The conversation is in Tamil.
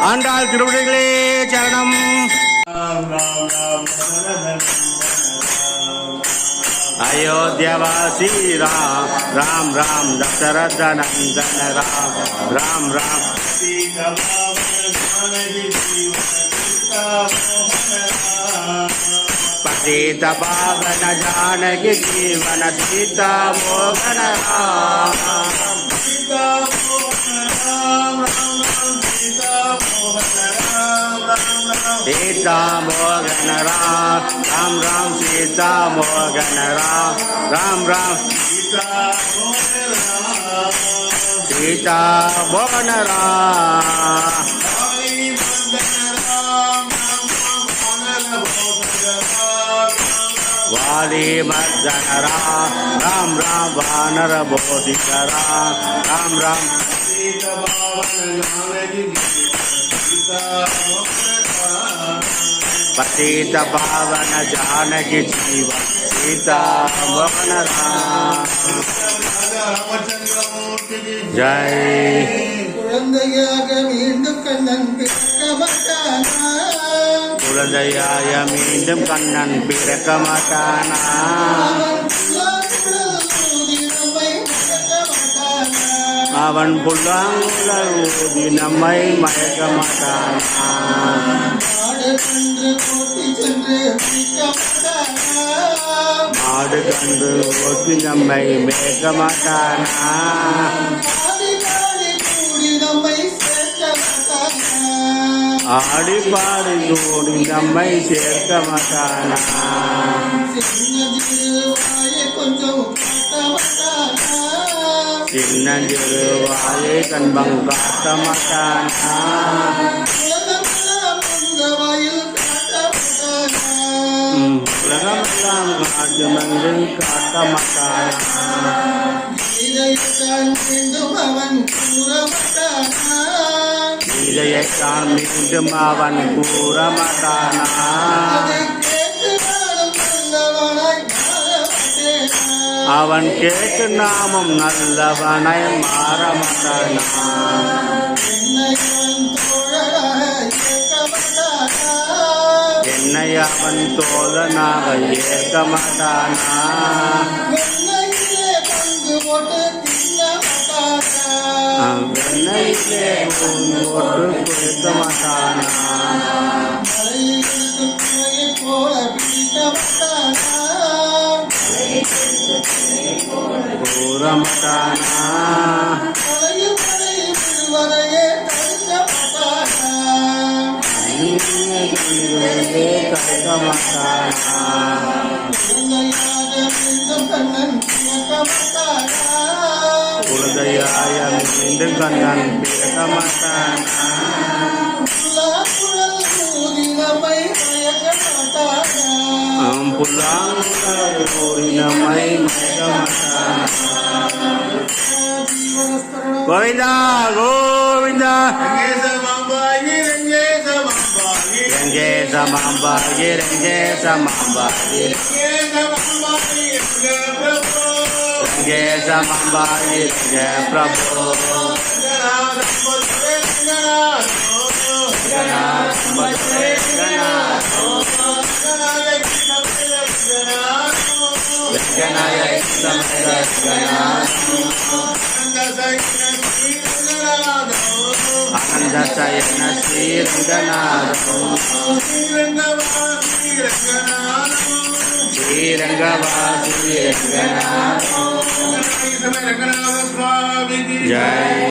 ஆண்டாள் திருவிடைகளே சரணம். अयोध्यावासी राम राम राम दशरथ नंदन राम राम राम पतित पावन जानकी जीवन सीता मोहन राम सीता मोहन राम राम राम सीता मोहन राम राम राम सीता मोहन राम वाली मर्दन राम राम राम वानर बोधिक राम राम राम पतित पावन जानकी जीवन सीता मोहन राम जय. குழந்தையாக மீண்டும் கண்ணன் பிறக்க மாட்டானா, குழந்தையாய மீண்டும் கண்ணன் பிறக்க மாட்டானா, அவன் புல்லாங்குழல் ஊதி நம்மை மயக்க மாட்டானா, மாடு கன்று ஓட்டி நம்மை மேய்க்க மாட்டானா, ஆடி பாடி கூடி நம்மை சேர்க்க மாட்டானா, சின்னஞ்சிறு வாயை கண்பம் காட்ட மாட்டானா, உலகமெல்லாம் காட்டு மங்கில் காட்ட மாட்டானா, அவன் கூற மாட்டானா, இதையைத்தான் மீண்டும் அவன் கூற மாட்டானா, அவன் கேட்டு நாமும் நல்லவனை மாற மாட்டானா, என்னை அவன் தோழனாக ஏற்க மாட்டானா, வெண்ணையிலே போட்டு குடிக்க மாட்டானா, கூற மாட்டானா, கற்க மாட்டானா, தயாய மீண்டு கண்ணன் பிறக்க மாட்டானா புல்லாங்குழல் ஊதினமை மயக்க மாட்டானா புல்லாங்குழல் ஊதினமை மயக்க மாட்டானா கோவிந்தா கோவிந்தா ரங்கேச மாம்பாகி ரங்கேச மாம்பாகி ரங்கேச மாம்பாகி ரங்க பிரபு ஆனந்த சயன ஸ்ரீரங்கநாதோ ஸ்ரீரங்கவாசி ரங்கநாதோ ஜெய்